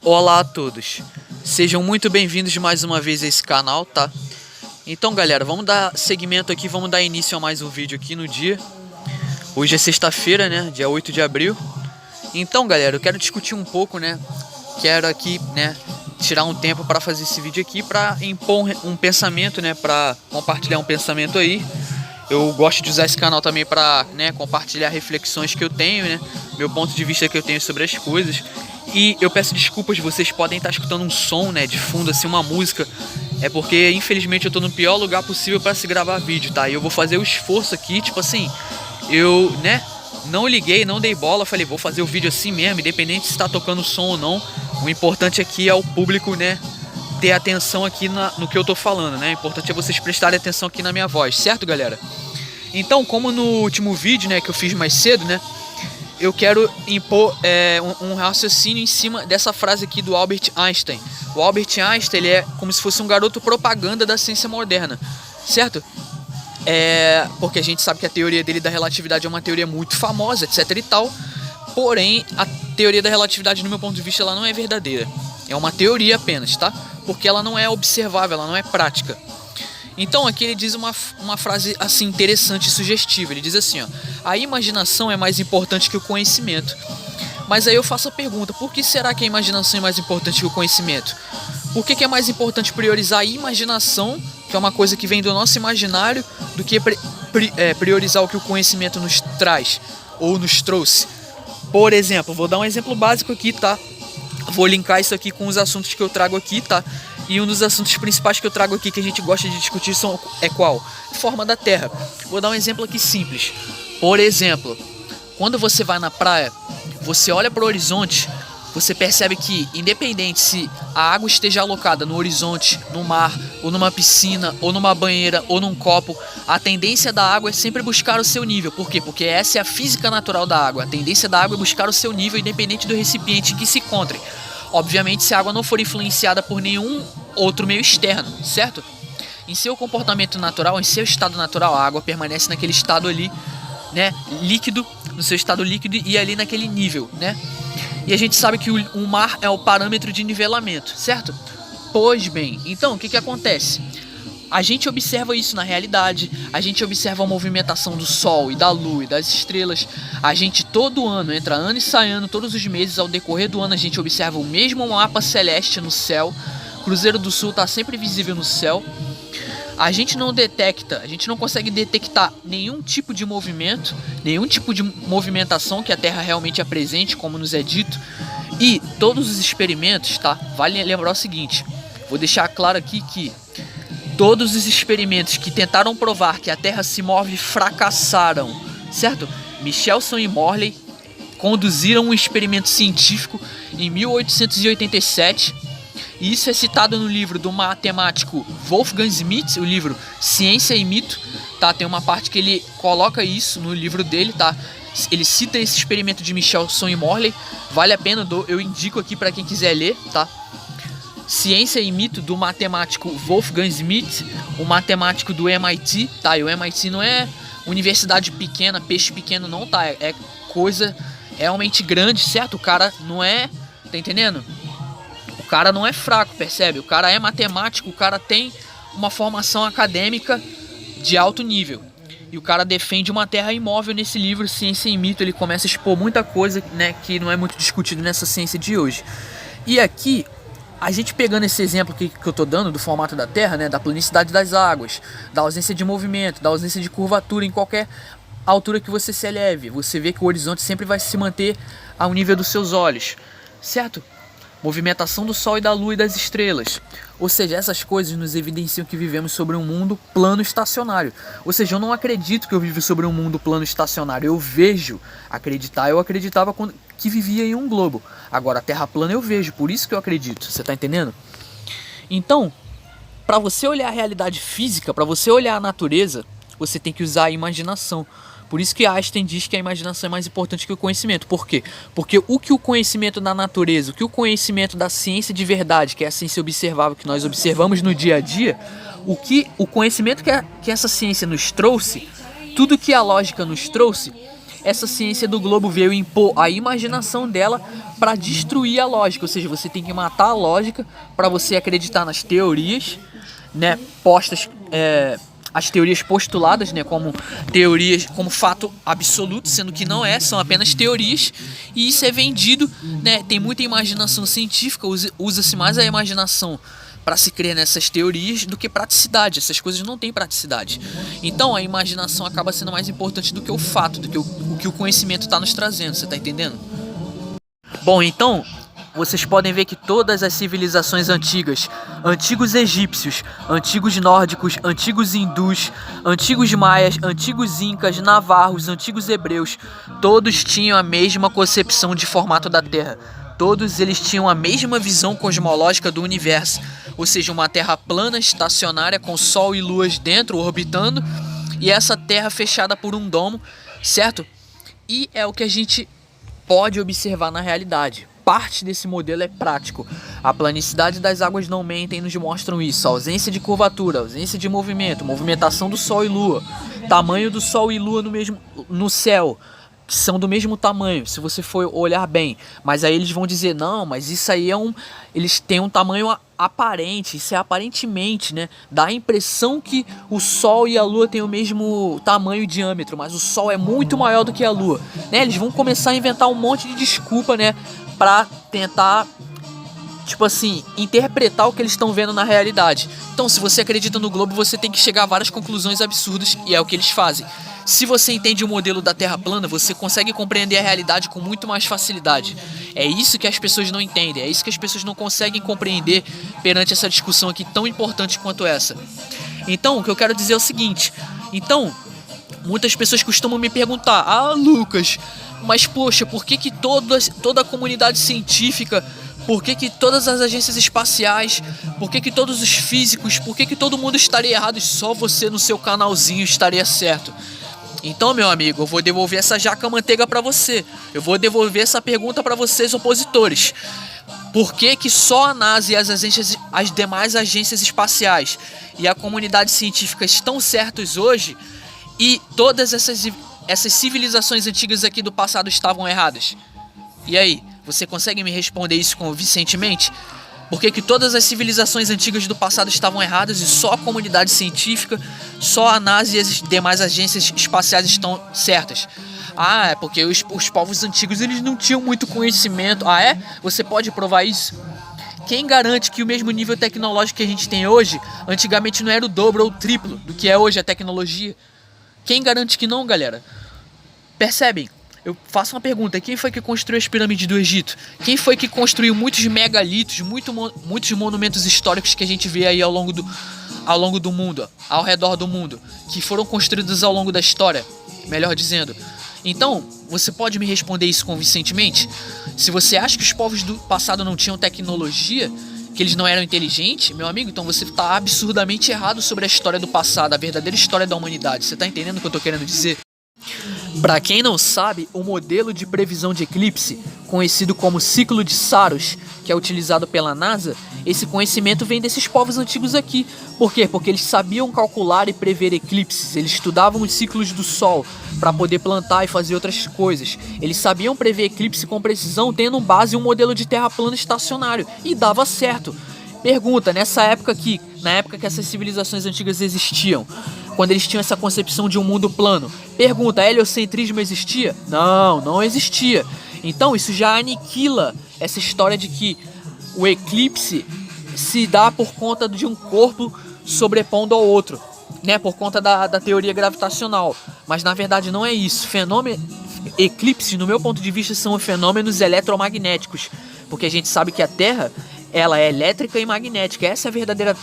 Olá a todos, sejam muito bem-vindos mais uma vez a esse canal, tá? Então galera, vamos dar seguimento aqui, vamos dar início a mais um vídeo aqui no dia. Hoje é sexta-feira, né, dia 8 de abril. Então galera, eu quero discutir um pouco, né, quero aqui, né, tirar um tempo para fazer esse vídeo aqui, para impor um pensamento, né, para compartilhar um pensamento aí. Eu gosto de usar esse canal também para, né, compartilhar reflexões que eu tenho, né, meu ponto de vista que eu tenho sobre as coisas. E eu peço desculpas, vocês podem estar escutando um som, né, de fundo, assim, uma música. É porque, infelizmente, eu tô no pior lugar possível para se gravar vídeo, tá? E eu vou fazer o esforço aqui, tipo assim, eu, né, não liguei, não dei bola, falei, vou fazer o vídeo assim mesmo, independente se tá tocando som ou não. O importante aqui é o público, né, ter atenção aqui no que eu tô falando, né? O importante é vocês prestarem atenção aqui na minha voz, certo, galera? Então, como no último vídeo, né, que eu fiz mais cedo, né, eu quero impor um raciocínio em cima dessa frase aqui do Albert Einstein. O Albert Einstein, ele é como se fosse um garoto propaganda da ciência moderna, certo? Porque a gente sabe que a teoria dele da relatividade é uma teoria muito famosa, etc e tal. Porém, a teoria da relatividade, no meu ponto de vista, ela não é verdadeira. É uma teoria apenas, tá? Porque ela não é observável, ela não é prática. Então aqui ele diz uma frase assim interessante e sugestiva. Ele diz assim, ó: a imaginação é mais importante que o conhecimento. Mas aí eu faço a pergunta: por que será que a imaginação é mais importante que o conhecimento? Por que é mais importante priorizar a imaginação, que é uma coisa que vem do nosso imaginário, do que priorizar o que o conhecimento nos traz ou nos trouxe? Por exemplo, vou dar um exemplo básico aqui, tá? Vou linkar isso aqui com os assuntos que eu trago aqui, tá? E um dos assuntos principais que eu trago aqui, que a gente gosta de discutir, é qual? Forma da Terra. Vou dar um exemplo aqui simples. Por exemplo, quando você vai na praia, você olha para o horizonte, você percebe que, independente se a água esteja alocada no horizonte, no mar, ou numa piscina, ou numa banheira, ou num copo, a tendência da água é sempre buscar o seu nível. Por quê? Porque essa é a física natural da água. A tendência da água é buscar o seu nível, independente do recipiente em que se encontre. Obviamente, se a água não for influenciada por nenhum outro meio externo, certo? Em seu comportamento natural, em seu estado natural, a água permanece naquele estado ali, né, líquido, no seu estado líquido e ali naquele nível, né? E a gente sabe que o mar é o parâmetro de nivelamento, certo? Pois bem, então o que acontece? A gente observa isso na realidade, a gente observa a movimentação do Sol e da Lua e das estrelas. A gente todo ano, entra ano e sai ano, todos os meses, ao decorrer do ano, a gente observa o mesmo mapa celeste no céu. Cruzeiro do Sul está sempre visível no céu. A gente não detecta, a gente não consegue detectar nenhum tipo de movimento, nenhum tipo de movimentação que a Terra realmente apresente, como nos é dito. E todos os experimentos, tá? Vale lembrar o seguinte, vou deixar claro aqui que todos os experimentos que tentaram provar que a Terra se move fracassaram, certo? Michelson e Morley conduziram um experimento científico em 1887, e isso é citado no livro do matemático Wolfgang Schmidt, o livro Ciência e Mito, tá? Tem uma parte que ele coloca isso no livro dele, tá? Ele cita esse experimento de Michelson e Morley, vale a pena, eu indico aqui para quem quiser ler, tá? Ciência e Mito, do matemático Wolfgang Schmidt, o matemático do MIT, tá? E o MIT não é universidade pequena, peixe pequeno não, tá? É coisa realmente grande, certo? O cara não é, tá entendendo? O cara não é fraco, percebe? O cara é matemático, o cara tem uma formação acadêmica de alto nível. E o cara defende uma terra imóvel nesse livro, Ciência e Mito. Ele começa a expor muita coisa, né, que não é muito discutido nessa ciência de hoje. E aqui, a gente pegando esse exemplo que eu tô dando do formato da Terra, né, da planicidade das águas, da ausência de movimento, da ausência de curvatura em qualquer altura que você se eleve, você vê que o horizonte sempre vai se manter ao nível dos seus olhos, certo? Movimentação do Sol e da Lua e das estrelas. Ou seja, essas coisas nos evidenciam que vivemos sobre um mundo plano estacionário. Ou seja, eu não acredito que eu vivo sobre um mundo plano estacionário. Eu vejo acreditar. Eu acreditava que vivia em um globo. Agora, a Terra plana eu vejo. Por isso que eu acredito. Você tá entendendo? Então, para você olhar a realidade física, para você olhar a natureza, você tem que usar a imaginação. Por isso que Einstein diz que a imaginação é mais importante que o conhecimento. Por quê? Porque o que o conhecimento da natureza, o que o conhecimento da ciência de verdade, que é a ciência observável que nós observamos no dia a dia, o conhecimento que essa ciência nos trouxe, tudo que a lógica nos trouxe, essa ciência do globo veio impor a imaginação dela para destruir a lógica. Ou seja, você tem que matar a lógica para você acreditar nas teorias, né, postas, as teorias postuladas, né, como teorias, como fato absoluto, sendo que não é, são apenas teorias, e isso é vendido, né, tem muita imaginação científica, usa-se mais a imaginação para se crer nessas teorias do que praticidade. Essas coisas não têm praticidade. Então a imaginação acaba sendo mais importante do que o fato, do que o que o conhecimento está nos trazendo, você está entendendo? Bom, então vocês podem ver que todas as civilizações antigas, antigos egípcios, antigos nórdicos, antigos hindus, antigos maias, antigos incas, navarros, antigos hebreus, todos tinham a mesma concepção de formato da Terra. Todos eles tinham a mesma visão cosmológica do universo, ou seja, uma Terra plana, estacionária, com Sol e Luas dentro, orbitando, e essa Terra fechada por um domo, certo? E é o que a gente pode observar na realidade. Parte desse modelo é prático. A planicidade das águas não mentem, nos mostram isso. A ausência de curvatura, ausência de movimento, movimentação do Sol e Lua, tamanho do Sol e Lua no céu, que são do mesmo tamanho, se você for olhar bem. Mas aí eles vão dizer, não, mas isso aí eles têm um tamanho aparente, isso é aparentemente, né? Dá a impressão que o Sol e a Lua têm o mesmo tamanho e diâmetro, mas o Sol é muito maior do que a Lua, né? Eles vão começar a inventar um monte de desculpa, né, pra tentar, tipo assim, interpretar o que eles estão vendo na realidade. Então, se você acredita no globo, você tem que chegar a várias conclusões absurdas, e é o que eles fazem. Se você entende o modelo da Terra plana, você consegue compreender a realidade com muito mais facilidade. É isso que as pessoas não entendem, é isso que as pessoas não conseguem compreender perante essa discussão aqui tão importante quanto essa. Então, o que eu quero dizer é o seguinte. Então, muitas pessoas costumam me perguntar, ah, Lucas, mas poxa, por que toda a comunidade científica, por que todas as agências espaciais, por que todos os físicos, por que todo mundo estaria errado e só você no seu canalzinho estaria certo? Então, meu amigo, eu vou devolver essa jaca manteiga pra você. Eu vou devolver essa pergunta pra vocês, opositores. Por que só a NASA e as demais agências espaciais e a comunidade científica estão certos hoje e todas essas civilizações antigas aqui do passado estavam erradas? E aí, você consegue me responder isso convincentemente? Por que todas as civilizações antigas do passado estavam erradas e só a comunidade científica, só a NASA e as demais agências espaciais estão certas? Ah, é porque os povos antigos eles não tinham muito conhecimento. Ah, é? Você pode provar isso? Quem garante que o mesmo nível tecnológico que a gente tem hoje, antigamente não era o dobro ou o triplo do que é hoje a tecnologia? Quem garante que não, galera? Percebem? Eu faço uma pergunta, quem foi que construiu as pirâmides do Egito? Quem foi que construiu muitos megalitos, muitos monumentos históricos que a gente vê aí ao longo do mundo, ao redor do mundo, que foram construídos ao longo da história, melhor dizendo? Então, você pode me responder isso convincentemente? Se você acha que os povos do passado não tinham tecnologia, que eles não eram inteligentes, meu amigo, então você está absurdamente errado sobre a história do passado, a verdadeira história da humanidade. Você está entendendo o que eu estou querendo dizer? Para quem não sabe, o modelo de previsão de eclipse, conhecido como ciclo de Saros, que é utilizado pela NASA, esse conhecimento vem desses povos antigos aqui. Por quê? Porque eles sabiam calcular e prever eclipses, eles estudavam os ciclos do Sol para poder plantar e fazer outras coisas. Eles sabiam prever eclipse com precisão, tendo base um modelo de terra plana estacionário, e dava certo. Pergunta, na época que essas civilizações antigas existiam, quando eles tinham essa concepção de um mundo plano, pergunta, heliocentrismo existia? Não, não existia. Então isso já aniquila essa história de que o eclipse se dá por conta de um corpo sobrepondo ao outro, né, por conta da teoria gravitacional. Mas na verdade não é isso. Eclipses, no meu ponto de vista, são fenômenos eletromagnéticos, porque a gente sabe que a Terra ela é elétrica e magnética. Essa é a verdadeira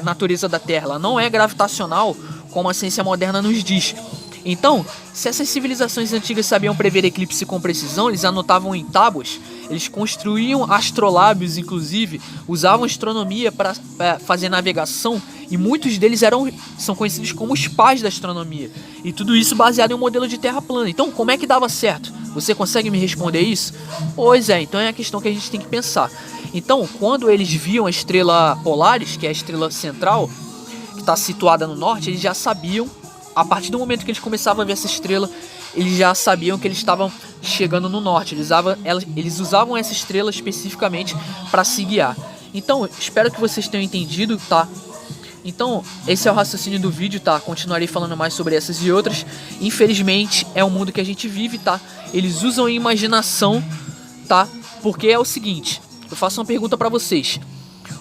natureza da Terra. Ela não é gravitacional, como a ciência moderna nos diz. Então, se essas civilizações antigas sabiam prever eclipse com precisão, eles anotavam em tábuas, eles construíam astrolábios, inclusive, usavam astronomia para fazer navegação, e muitos deles são conhecidos como os pais da astronomia. E tudo isso baseado em um modelo de terra plana. Então, como é que dava certo? Você consegue me responder isso? Pois é, então é a questão que a gente tem que pensar. Então, quando eles viam a estrela Polaris, que é a estrela central, que está situada no norte, eles já sabiam, a partir do momento que eles começavam a ver essa estrela, eles já sabiam que eles estavam chegando no norte. Eles usavam essa estrela especificamente para se guiar. Então, espero que vocês tenham entendido, tá? Então, esse é o raciocínio do vídeo, tá? Continuarei falando mais sobre essas e outras. Infelizmente, é o mundo que a gente vive, tá? Eles usam a imaginação, tá? Porque é o seguinte, eu faço uma pergunta pra vocês.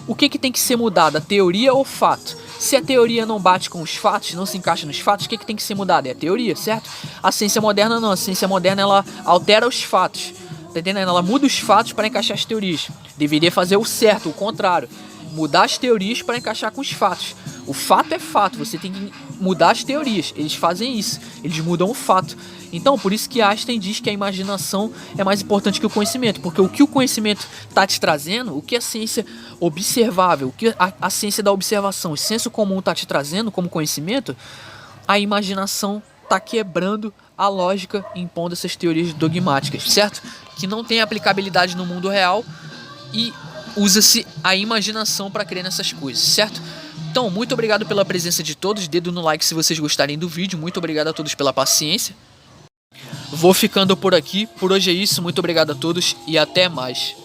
O que tem que ser mudado, a teoria ou o fato? Se a teoria não bate com os fatos, não se encaixa nos fatos, o que tem que ser mudado? É a teoria, certo? A ciência moderna não, a ciência moderna ela altera os fatos, tá entendendo? Ela muda os fatos para encaixar as teorias. Deveria fazer o certo, o contrário. Mudar as teorias para encaixar com os fatos. O fato é fato, você tem que mudar as teorias. Eles fazem isso, eles mudam o fato. Então, por isso que Einstein diz que a imaginação é mais importante que o conhecimento. Porque o que o conhecimento está te trazendo, o que a ciência observável, o que a ciência da observação, o senso comum está te trazendo como conhecimento, a imaginação está quebrando a lógica, impondo essas teorias dogmáticas, certo? Que não tem aplicabilidade no mundo real e usa-se a imaginação para crer nessas coisas, certo? Então, muito obrigado pela presença de todos, dedo no like se vocês gostarem do vídeo, muito obrigado a todos pela paciência. Vou ficando por aqui, por hoje é isso, muito obrigado a todos e até mais.